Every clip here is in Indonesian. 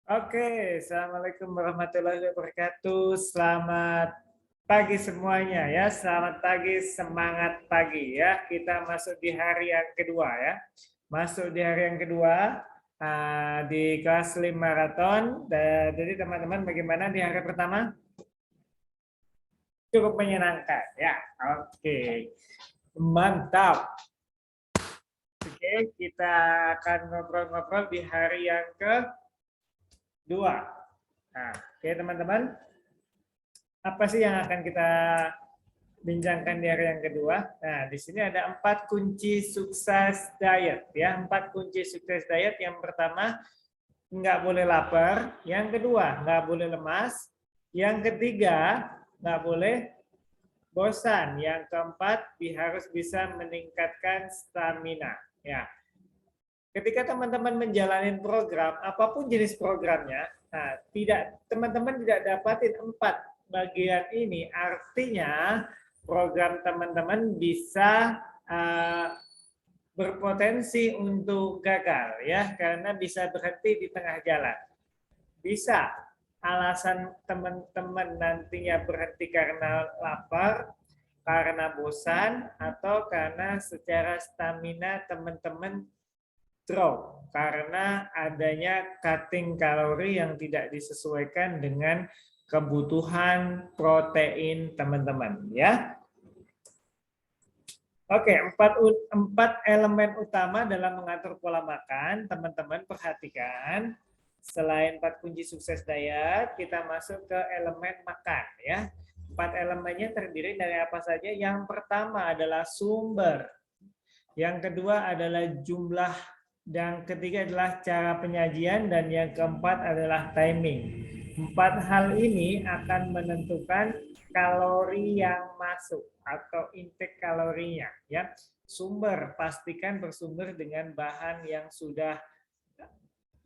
Oke, Assalamualaikum warahmatullahi wabarakatuh. Selamat pagi semuanya ya. Selamat pagi, semangat pagi ya. Kita masuk di hari yang kedua ya. Masuk di hari yang kedua di kelas 5 maraton. Jadi teman-teman bagaimana di hari pertama? Cukup menyenangkan ya. Oke, mantap. Oke, kita akan ngobrol-ngobrol di hari yang kedua. Nah, oke teman-teman. Apa sih yang akan kita bincangkan di hari yang kedua? Nah, di sini ada 4 kunci sukses diet ya. 4 kunci sukses diet. Yang pertama, nggak boleh lapar. Yang kedua, nggak boleh lemas. Yang ketiga, nggak boleh bosan. Yang keempat, harus bisa meningkatkan stamina. Ya, ketika teman-teman menjalani program, apapun jenis programnya, nah, teman-teman tidak dapatin 4 bagian ini, artinya program teman-teman bisa berpotensi untuk gagal ya, karena bisa berhenti di tengah jalan. Bisa alasan teman-teman nantinya berhenti karena lapar, karena bosan, atau karena secara stamina teman-teman drop karena adanya cutting kalori yang tidak disesuaikan dengan kebutuhan protein teman-teman ya. Oke, empat elemen utama dalam mengatur pola makan. Teman-teman perhatikan, selain 4 kunci sukses diet, kita masuk ke elemen makan ya. 4 elemennya terdiri dari apa saja? Yang pertama adalah sumber. Yang kedua adalah jumlah, yang ketiga adalah cara penyajian, dan yang keempat adalah timing. 4 hal ini akan menentukan kalori yang masuk atau intake kalorinya ya. Sumber, pastikan bersumber dengan bahan yang sudah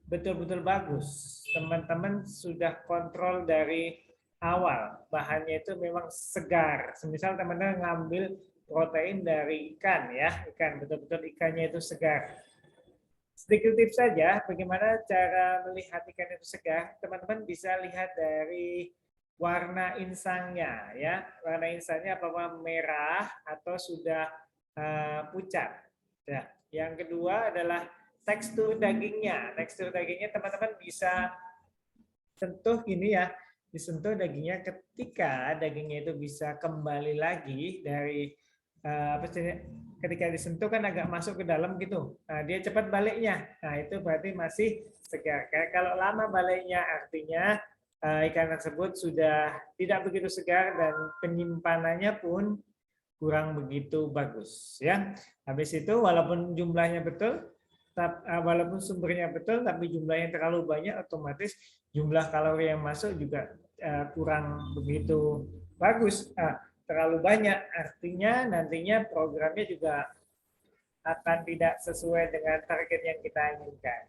betul-betul bagus. Teman-teman sudah kontrol dari awal. Bahannya itu memang segar. Semisal teman-teman ngambil protein dari ikan ya, ikan betul-betul ikannya itu segar. Sedikit tips saja bagaimana cara melihat ikan itu segar. Teman-teman bisa lihat dari warna insangnya ya. Warna insangnya apakah merah atau sudah pucat. Ya. Yang kedua adalah tekstur dagingnya. Tekstur dagingnya teman-teman bisa sentuh ini ya, disentuh dagingnya. Ketika dagingnya itu bisa kembali lagi dari apa sih, ketika disentuh kan agak masuk ke dalam gitu. Nah, dia cepat baliknya. Nah, itu berarti masih segar. Kayak kalau lama baliknya artinya ikan tersebut sudah tidak begitu segar dan penyimpanannya pun kurang begitu bagus ya. Habis itu walaupun jumlahnya betul, walaupun sumbernya betul tapi jumlahnya terlalu banyak, otomatis jumlah kalori yang masuk juga kurang begitu bagus. Terlalu banyak artinya nantinya programnya juga akan tidak sesuai dengan target yang kita inginkan.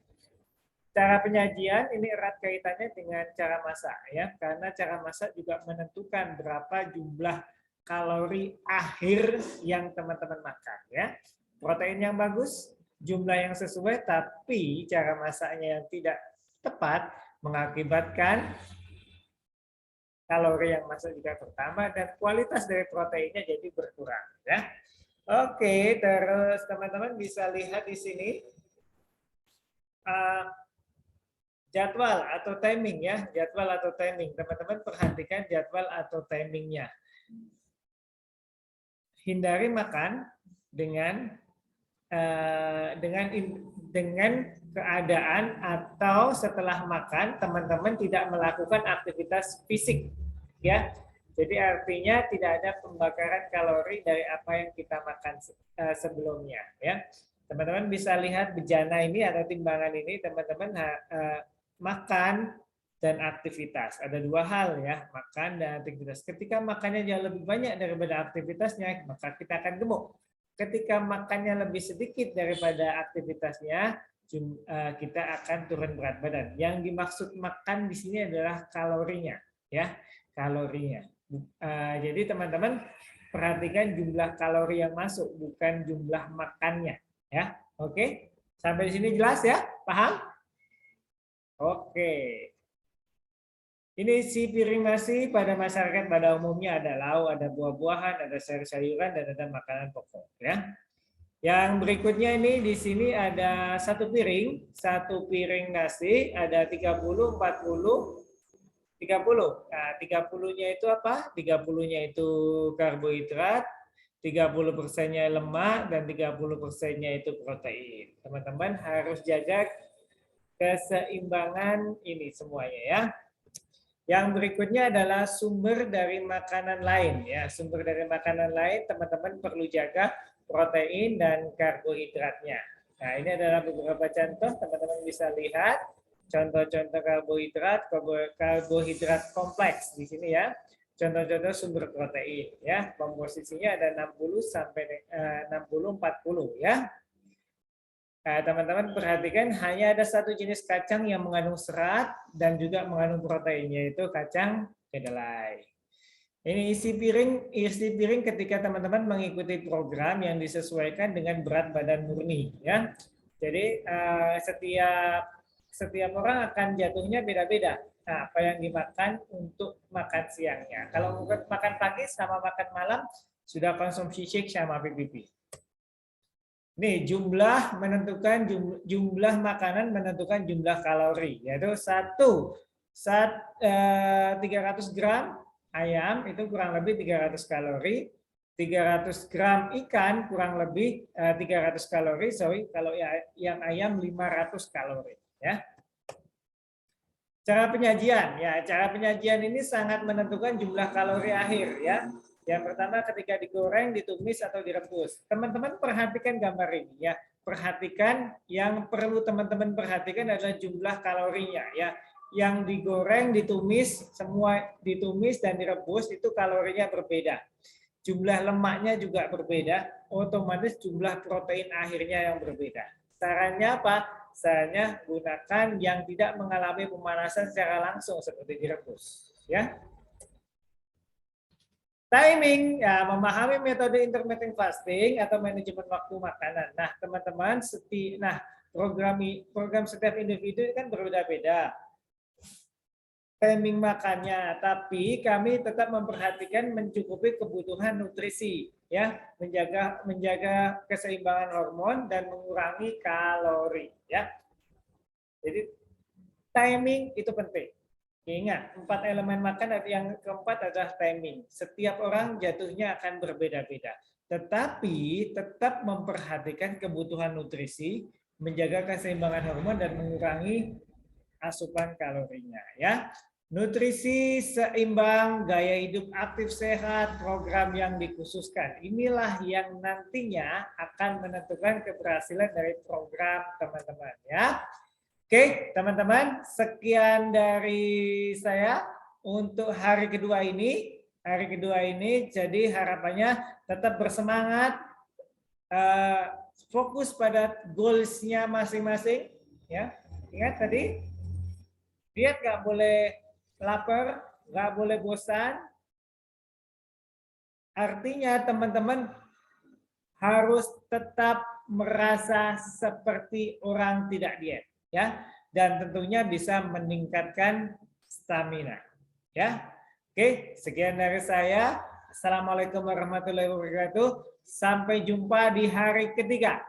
Cara penyajian ini erat kaitannya dengan cara masak ya, karena cara masak juga menentukan berapa jumlah kalori akhir yang teman-teman makan ya. Protein yang bagus, jumlah yang sesuai, tapi cara masaknya yang tidak tepat mengakibatkan kalori yang masuk juga bertambah dan kualitas dari proteinnya jadi berkurang ya. Oke, terus teman-teman bisa lihat di sini jadwal atau timing ya, jadwal atau timing. Teman-teman perhatikan jadwal atau timingnya. Hindari makan dengan dengan keadaan atau setelah makan teman-teman tidak melakukan aktivitas fisik ya. Jadi artinya tidak ada pembakaran kalori dari apa yang kita makan sebelumnya ya. Teman-teman bisa lihat bejana ini atau timbangan ini, teman-teman makan dan aktivitas. Ada 2 hal ya, makan dan aktivitas. Ketika makannya jauh lebih banyak daripada aktivitasnya, maka kita akan gemuk. Ketika makannya lebih sedikit daripada aktivitasnya, kita akan turun berat badan. Yang dimaksud makan di sini adalah kalorinya, ya, kalorinya. Jadi teman-teman perhatikan jumlah kalori yang masuk, bukan jumlah makannya, ya. Oke, sampai di sini jelas ya, paham? Oke. Ini isi piring nasi pada masyarakat pada umumnya ada lauk, ada buah-buahan, ada sayur-sayuran, dan ada makanan pokok. Ya. Yang berikutnya ini di sini ada satu piring nasi, ada 30, 40, 30. Nah, 30-nya itu apa? 30-nya itu karbohidrat, 30%-nya lemak, dan 30%-nya itu protein. Teman-teman harus jaga keseimbangan ini semuanya ya. Yang berikutnya adalah sumber dari makanan lain ya. Sumber dari makanan lain teman-teman perlu jaga protein dan karbohidratnya. Nah, ini adalah beberapa contoh teman-teman bisa lihat contoh-contoh karbohidrat kompleks di sini ya. Contoh-contoh sumber protein ya. Komposisinya ada 60 sampai 60 40 ya. Nah, teman-teman perhatikan hanya ada satu jenis kacang yang mengandung serat dan juga mengandung protein, yaitu kacang kedelai. Ini isi piring ketika teman-teman mengikuti program yang disesuaikan dengan berat badan murni, ya. Jadi setiap orang akan jatuhnya beda-beda. Nah, apa yang dimakan untuk makan siangnya. Kalau makan pagi sama makan malam sudah konsumsi shake sama PPP. Nih, jumlah makanan menentukan jumlah kalori, yaitu 300 gram ayam itu kurang lebih 300 kalori, 300 gram ikan kurang lebih 300 kalori, kalau yang ayam 500 kalori ya. Cara penyajian ini sangat menentukan jumlah kalori akhir ya. Yang pertama ketika digoreng, ditumis atau direbus. Teman-teman perhatikan gambar ini ya. Perhatikan yang perlu teman-teman perhatikan adalah jumlah kalorinya ya. Yang digoreng, ditumis, semua ditumis dan direbus itu kalorinya berbeda. Jumlah lemaknya juga berbeda, otomatis jumlah protein akhirnya yang berbeda. Caranya apa? Caranya gunakan yang tidak mengalami pemanasan secara langsung seperti direbus ya. Timing, ya, memahami metode intermittent fasting atau manajemen waktu makanan. Nah, teman-teman, program setiap individu kan berbeda-beda timing makannya, tapi kami tetap memperhatikan mencukupi kebutuhan nutrisi, ya, menjaga keseimbangan hormon dan mengurangi kalori, ya. Jadi timing itu penting. Ingat, 4 elemen makan yang keempat adalah timing. Setiap orang jatuhnya akan berbeda-beda. Tetapi tetap memperhatikan kebutuhan nutrisi, menjaga keseimbangan hormon dan mengurangi asupan kalorinya ya. Nutrisi seimbang, gaya hidup aktif sehat, program yang dikhususkan. Inilah yang nantinya akan menentukan keberhasilan dari program teman-teman ya. Oke, teman-teman, sekian dari saya untuk hari kedua ini. Jadi harapannya tetap bersemangat, fokus pada goals-nya masing-masing. Ya, ingat tadi, diet nggak boleh lapar, nggak boleh bosan. Artinya teman-teman harus tetap merasa seperti orang tidak diet. Ya, dan tentunya bisa meningkatkan stamina ya. Oke, sekian dari saya. Assalamualaikum warahmatullahi wabarakatuh. Sampai jumpa di hari ketiga.